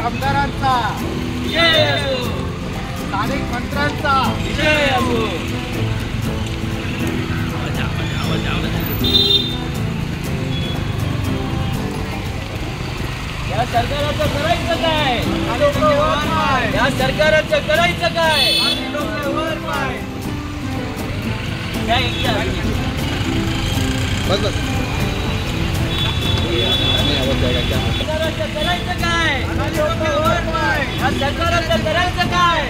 आमदारांचा विजय असो, स्थानिक मंत्र्यांचा विजय असो। या सरकाराचं करायचं काय? या सरकाराचं करायचं काय? बस बस सरकाराचं करायचं काय? या सरकाराचं करायचं काय?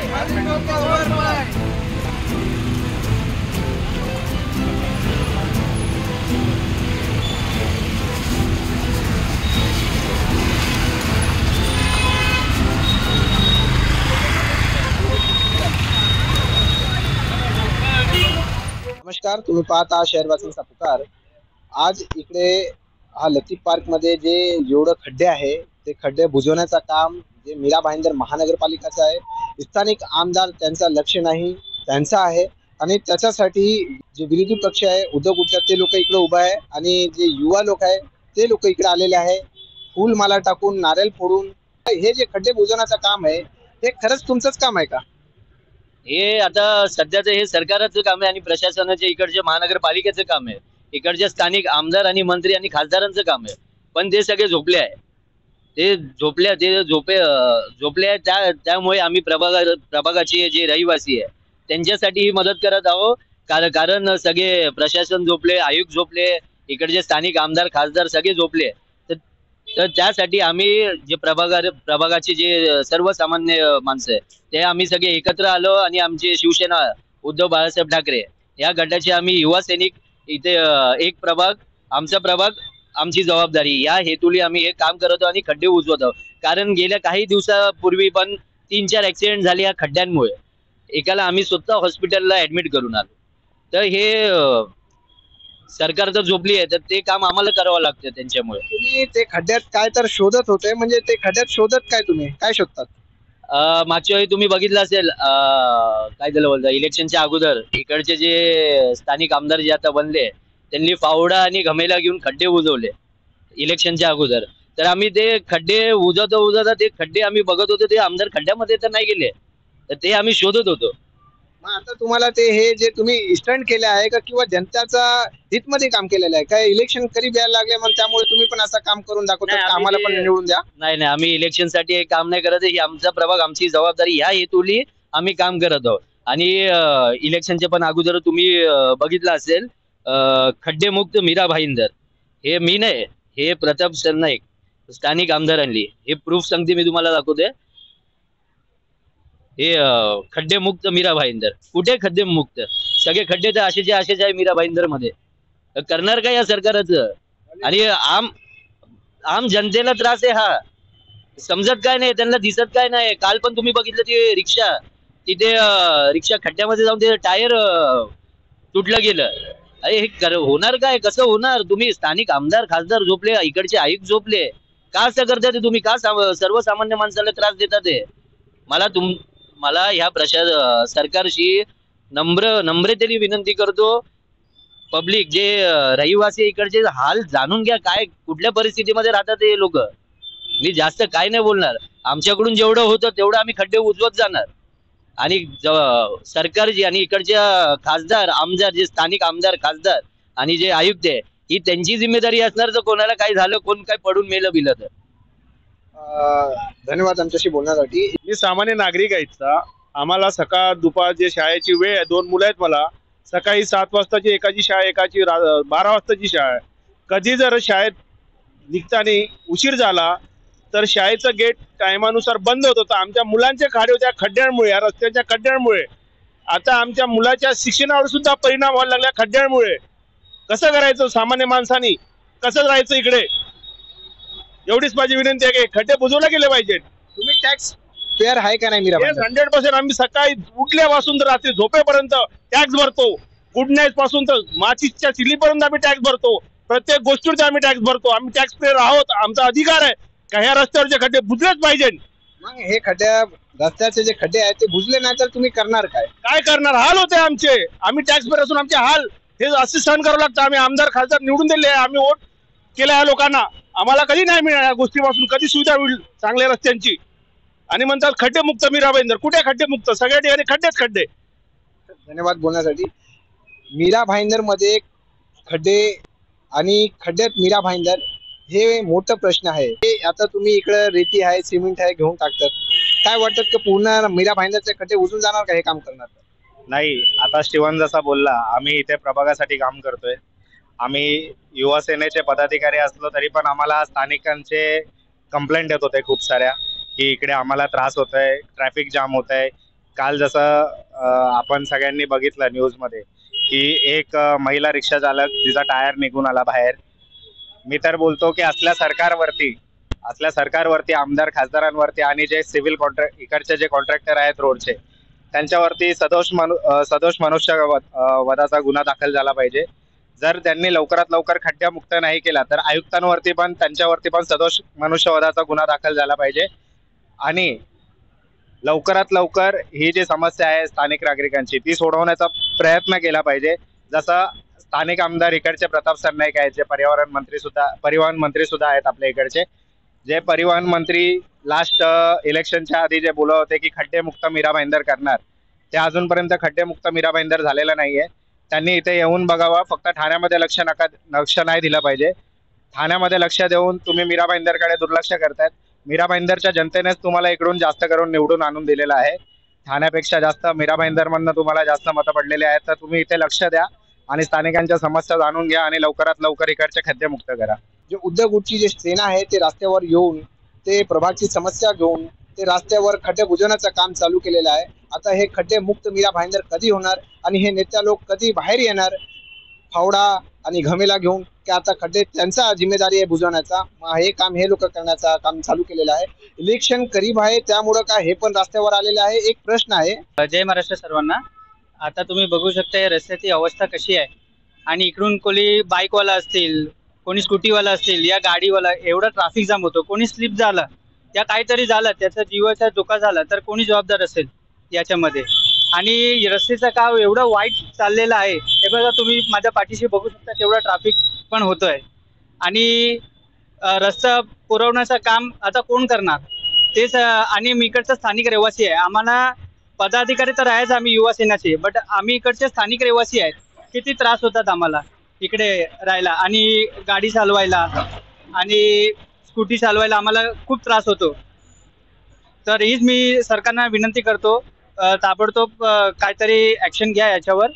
नमस्कार, तुम्ही पाहता शहरवासींचा पुकार। आज इकडे हा लतीफ पार्क मध्ये जे जेवढे खड्डे आहे ते खड्डे बुजवण्याचा काम जे मीरा भाईंदर महानगरपालिकाचं आहे। स्थानिक आमदार त्यांचा लक्ष नाही, त्यांचा आहे आणि त्याच्यासाठी जे विरोधी पक्ष आहे उद्धव गुटकर ते लोक इकडे उभा आहे आणि जे युवा लोक आहे ते लोक इकडे आलेले आहे, फूलमाला टाकून नारळ फोडून। हे जे खड्डे बुजवण्याचं काम आहे हे खरंच तुमचंच काम आहे का? हे आता सध्याचं हे सरकारचं काम आहे आणि प्रशासनाचे इकडचे महानगरपालिकेचं काम आहे, इकडचे स्थानिक आमदार आणि मंत्री आणि खासदारांचं काम आहे। पण ते सगळे झोपले आहे, ते झोपले आहे। त्यामुळे आम्ही प्रभागाचे जे रहिवासी आहे त्यांच्यासाठी ही मदत करत आहोत। कारण सगळे प्रशासन झोपले, आयुक्त झोपले, इकडचे स्थानिक आमदार खासदार सगळे झोपले। तर त्यासाठी आम्ही जे प्रभागाचे जे सर्वसामान्य माणसं आहे ते आम्ही सगळे एकत्र आलो आणि आमचे शिवसेना उद्धव बाळासाहेब ठाकरे या गटाचे आम्ही युवा सैनिक इथे एक प्रभाग, आमचा प्रभाग, आमची जबाबदारी या हेतूने आम्ही हे काम करत आहोत आणि खड्डे उजवत आहोत। कारण गेल्या काही दिवसापूर्वी पण 3-4 ऍक्सिडेंट झाले या खड्ड्यांमुळे। एकाला आम्ही स्वतः हॉस्पिटलला ऍडमिट करून आलो। तर हे सरकार तर झोपली आहे, तर ते काम आम्हाला करावं लागतं त्यांच्यामुळे। तुम्ही ते खड्ड्यात काय तर शोधत होते, म्हणजे ते खड्ड्यात शोधत काय, तुम्ही काय शोधतात? मागच्या वेळी तुम्ही बघितलं असेल, काय झालं बोलता, इलेक्शनच्या अगोदर इकडचे जे स्थानिक आमदार जे आता बनले त्यांनी फावडा आणि घमेला घेऊन खड्डे बुजवले इलेक्शनच्या अगोदर। तर आम्ही ते खड्डे उजवता ते खड्डे आम्ही बघत होतो, ते आमदार खड्ड्यामध्ये तर नाही गेले, तर ते आम्ही शोधत होतो। मग आता तुम्हाला ते हे जे तुम्ही स्टंट केले आहे का किंवा जनताचा हितमध्ये काम केलेलं आहे काय? इलेक्शन करीब यायला लागले मग त्यामुळे तुम्ही पण असं काम करून दाखवता, आम्हाला पण निवडून द्या? नाही, आम्ही इलेक्शन साठी हे काम नाही करत, ही आमचा प्रभाग, आमची जबाबदारी ह्या हेतूने आम्ही काम करत आहोत। आणि इलेक्शनच्या पण अगोदर तुम्ही बघितलं असेल, खड्डे मुक्त मीरा भाईंदर, हे मी नाही, हे प्रताप सरनाईक स्थानिक आमदारांनी, हे प्रूफ सांगते मी तुम्हाला, दाखवते। हे खड्डे मुक्त मीरा भाईंदर, कुठे खड्डे मुक्त? सगळे खड्डे तर असेच आहे मीरा भाईंदर मध्ये। करणार काय या सरकारचं? आणि आम जनतेला त्रास आहे, हा समजत काय नाही, त्यांना दिसत काय नाही। काल पण तुम्ही बघितलं ती रिक्षा, तिथे रिक्षा खड्ड्यामध्ये जाऊन ते टायर तुटलं गेलं। अरे हे होणार काय, कसं होणार? तुम्ही स्थानिक आमदार खासदार झोपले, इकडचे आयुक्त झोपले, का असं करता ते तुम्ही? का सर्वसामान्य माणसाला त्रास देतात ते? मला ह्या सरकारशी नम्रतेने विनंती करतो, पब्लिक जे रहिवासी इकडचे हाल जाणून घ्या, काय कुठल्या परिस्थितीमध्ये राहतात हे लोक। मी जास्त काय नाही बोलणार, आमच्याकडून जेवढं होतं तेवढं आम्ही खड्डे उजवत जाणार। आणि सरकार जी आणि इकडच्या खासदार आमदार, जे स्थानिक आमदार खासदार आणि जे आयुक्त आहे, ही त्यांची जिम्मेदारी असणार। जर कोणाला काही झालं, कोण काय पडून मेलं बिलं तर। धन्यवाद आमच्याशी बोलण्यासाठी। मी सामान्य नागरिक आहे, आम्हाला सकाळ दुपार जे शाळेची वेळ आहे, 2 मुलं आहेत मला, सकाळी 7 वाजताची एकाची शाळा, एकाची 12 वाजताची शाळा आहे। कधी जर शाळेत निघताना उशीर झाला तर शाळेचं गेट टायमानुसार बंद होत होतं। आमच्या मुलांचे खाडे होत्या खड्ड्यांमुळे, या रस्त्याच्या खड्ड्यांमुळे। आता आमच्या मुलाच्या शिक्षणावर सुद्धा परिणाम व्हायला लागला खड्ड्यांमुळे। कसं करायचं सामान्य माणसानी, कसं राहायचं इकडे? एवढीच माझी विनंती आहे की खड्डे बुजवले गेले पाहिजेत। तुम्ही टॅक्स पेअर आहे का नाही मीरा भाईंदर? 100% आम्ही सकाळी उठल्यापासून तर रात्री झोपेपर्यंत टॅक्स भरतो। गुड नाईट पासून तर माचीसच्या चिलीपर्यंत आम्ही टॅक्स भरतो। प्रत्येक गोष्टीवर आम्ही टॅक्स भरतो। आम्ही टॅक्स पेअर आहोत, आमचा अधिकार आहे का ह्या रस्त्यावरचे खड्डे बुजलेच पाहिजे। मग हे रस्त्याचे जे खड्डे आहेत ते बुजले नाही तर तुम्ही करणार काय? काय करणार? हाल होते आमचे, आम्ही टॅक्स पेअर असून आमचे हाल हे असे सहन करावं लागतं। आम्ही आमदार खासदार निवडून दिले, आम्ही वोट केला या लोकांना, आम्हाला कधी नाही मिळणार या गोष्टीपासून, कधी सुविधा होईल चांगल्या रस्त्यांची? आणि म्हणतात खड्डे मुक्त मीरा भाईंदर. कुठे खड्डे मुक्त? सगळ्या ठिकाणी खड्डेच खड्डे. धन्यवाद बोलण्यासाठी. मीरा भाईंदर मध्ये खड्डे आणि खड्ड्यात मीरा भाईंदर हे मोठं प्रश्न आहे. हे आता तुम्ही इकडे रेती आहे, सिमेंट आहे घेऊन टाकतात, काय वाटतं की पूर्ण मीरा भाईंदरचे खड्डे उजून जाणार का हे काम करणार? नाही, आता शिवण जसा बोलला, आम्ही इथे प्रभागासाठी काम करतोय. आम्ही युवा सेनेचे पदाधिकारी असलो तरी पण आम्हाला स्थानिकांचे कंप्लेंट येत होते खूप साऱ्या, की इकडे आम्हाला त्रास होतोय, ट्रॅफिक जाम होतंय. काल जसं आपण सगळ्यांनी बघितलं न्यूजमध्ये की एक महिला रिक्षा चालक तिचा टायर निघून आला बाहेर. मी तर बोलतो की असल्या सरकारवरती आमदार खासदारांवरती आणि जे सिव्हिल कॉन्ट्रॅक्ट इकडचे जे कॉन्ट्रॅक्टर आहेत रोडचे, त्यांच्यावरती सदोष मनुष्य वधाचा गुन्हा दाखल झाला पाहिजे. जर त्यांनी लवकरात लवकर खड्ड्यामुक्त नाही केला तर आयुक्तांवरती पण त्यांच्यावरती पण सदोष मनुष्यवधाचा गुन्हा दाखल झाला पाहिजे. आणि लवकरात लवकर ही जी समस्या आहे स्थानिक नागरिकांची ती सोडवण्याचा प्रयत्न केला पाहिजे. जसं स्थानिक आमदार इकडचे प्रताप सरनाईक आहेत, जे परिवहन मंत्री सुद्धा आहेत आपल्या इकडचे, जे परिवहन मंत्री लास्ट इलेक्शनच्या आधी जे बोलत होते की खड्डेमुक्त मीरा भाईंदर करणार, ते अजूनपर्यंत खड्डेमुक्त मीरा भाईंदर झालेलं नाहीये. त्यांनी इथे येऊन बघावं. फक्त ठाण्यामध्ये लक्ष नाही दिलं पाहिजे. ठाण्यामध्ये लक्ष देऊन तुम्ही मीरा भाईंदरकडे दुर्लक्ष करतायत. मीरा भाईंदरच्या जनतेनेच तुम्हाला इकडून जास्त करून निवडून आणून दिलेलं आहे. ठाण्यापेक्षा जास्त मीरा भाईंदरमधनं तुम्हाला जास्त मतं पडलेले आहेत. तर तुम्ही इथे लक्ष द्या आणि स्थानिकांच्या समस्या जाणून घ्या आणि लवकरात लवकर इकडचे खड्डे मुक्त करा. जे उद्धव गुटची जे सेना आहे ते रस्त्यावर येऊन ते प्रभागची समस्या घेऊन ते रस्त्यावर खड्डे बुजवण्याचं काम चालू केलेलं आहे. आता हे खड्डे मुक्त मीरा भाईंदर कधी होणार आणि हे नेता लोक कधी बाहेर येणार फावडा आणि घमेला घेऊन, की आता खड्डे त्यांचा जिम्मेदारी आहे बुजवण्याचा, हे काम हे लोक करण्याचा काम चालू केलेलं आहे. इलेक्शन करीब आहे त्यामुळं काय हे पण रस्त्यावर आलेले आहे. एक प्रश्न आहे. जय महाराष्ट्र सर्वांना. आता तुम्ही बघू शकता या रस्त्याची अवस्था कशी आहे. आणि इकडून कोणी बाईकवाला असतील, कोणी स्कूटीवाला असतील, या गाडीवाला, एवढा ट्रॅफिक जाम होतो. कोणी स्लिप झालं या काहीतरी झालं, त्याचा जीवाचा धोका झाला तर कोणी जबाबदार असेल याच्यामध्ये. आणि रस्त्याचं काम एवढं वाईट चाललेलं आहे. हे बघा तुम्ही माझ्या पाठीशी बघू शकता तेवढा ट्रॅफिक पण होतोय. आणि रस्ता पुरवण्याचं काम आता कोण करणार तेच. आणि मी इकडचा स्थानिक रहिवासी आहे. आम्हाला पदाधिकारी तर आहेच आम्ही युवा सेनाचे, बट आम्ही इकडचे स्थानिक रहिवासी आहेत. किती त्रास होतात आम्हाला इकडे राहायला आणि गाडी चालवायला आणि स्कूटी चालवायला आम्हाला खूप त्रास होतो. तर हीच मी सरकारना विनंती करतो, ताबडतोब काहीतरी ऍक्शन घ्या याच्यावर.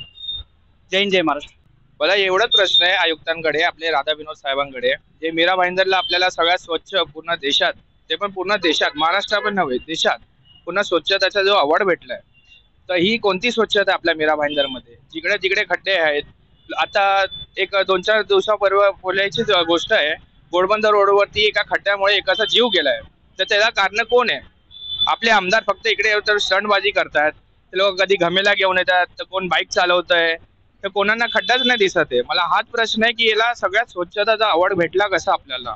जय हिंद, जय महाराष्ट्र. मला एवढाच प्रश्न आहे आयुक्तांकडे, आपले राधा विनोद साहेबांकडे. जे मीरा भाईंदरला आपल्याला सगळ्यात स्वच्छ पूर्ण देशात, ते पण पूर्ण देशात, महाराष्ट्र पण नव्हे देशात, पूर्ण स्वच्छतेचा जो अवॉर्ड भेटलाय, तर ही कोणती स्वच्छता आहे आपल्या मीरा भाईंदरमध्ये? जिकडे जिकडे खड्डे आहेत. आता एक 2-4 दिवसापूर्वी बोलायची गोष्ट आहे, घोडबंदर रोडवरती एका खड्ड्यामुळे एकाचा जीव गेलाय. तर त्याला कारण कोण आहे? आपले आमदार फक्त इकडे तर स्टंटबाजी करतात. ते लोक कधी घमेला घेऊन येतात, तर कोण बाईक चालवतंय, तर कोणाला खड्डाच नाही दिसत आहे. मला हाच प्रश्न आहे की याला सगळ्यात स्वच्छताचा अवॉर्ड भेटला कसा आपल्याला?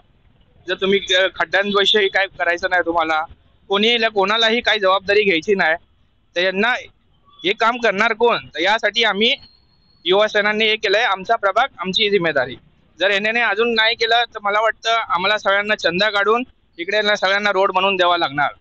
जर तुम्ही खड्ड्यांविषयी काय करायचं नाही, तुम्हाला कोणालाही काही जबाबदारी घ्यायची नाही, तर यांना हे काम करणार कोण? तर यासाठी आम्ही युवा सेनांनी हे केलंय, आमचा प्रभाग आमची जिम्मेदारी. जर याने अजून नाही केलं तर मला वाटतं आम्हाला सगळ्यांना चंदा काढून इकडे सगळ्यांना रोड बनवून द्यावा लागणार.